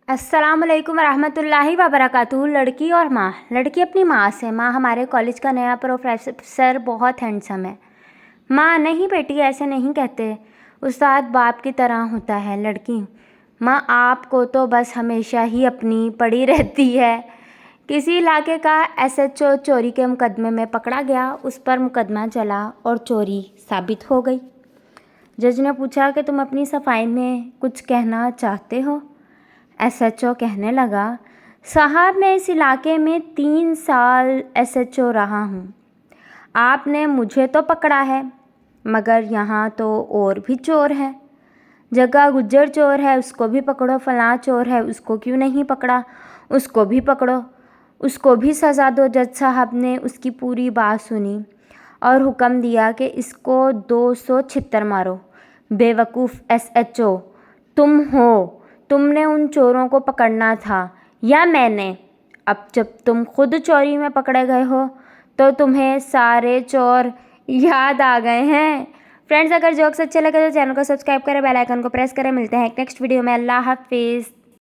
अस्सलाम वालेकुम रहमतुल्लाहि व बरकातुहू। लड़की और माँ। लड़की अपनी माँ से, माँ हमारे कॉलेज का नया प्रोफेसर बहुत हैंडसम है। माँ नहीं बेटी, ऐसे नहीं कहते, उस्ताद बाप की तरह होता है। लड़की, माँ आपको तो बस हमेशा ही अपनी पड़ी रहती है। किसी इलाके का एसएचओ चोरी के मुकदमे में पकड़ा गया, उस पर मुकदमा चला और चोरी साबित हो गई। जज ने पूछा कि तुम अपनी सफाई में कुछ कहना चाहते हो? एसएचओ कहने लगा, साहब मैं इस इलाके में 3 साल एसएचओ रहा हूँ। आपने मुझे तो पकड़ा है, मगर यहाँ तो और भी चोर है। जगह गुज्जर चोर है, उसको भी पकड़ो। फलां चोर है, उसको क्यों नहीं पकड़ा? उसको भी पकड़ो, उसको भी सज़ा दो। जज साहब ने उसकी पूरी बात सुनी और हुक्म दिया कि इसको 200 छित्तर मारो। बेवकूफ़ एसएचओ तुम हो, तुमने उन चोरों को पकड़ना था या मैंने? अब जब तुम खुद चोरी में पकड़े गए हो तो तुम्हें सारे चोर याद आ गए हैं। फ्रेंड्स, अगर जोक्स अच्छे लगे तो चैनल को सब्सक्राइब करें, बेल आइकन को प्रेस करें। मिलते हैं नेक्स्ट वीडियो में। अल्लाह हाफिज़।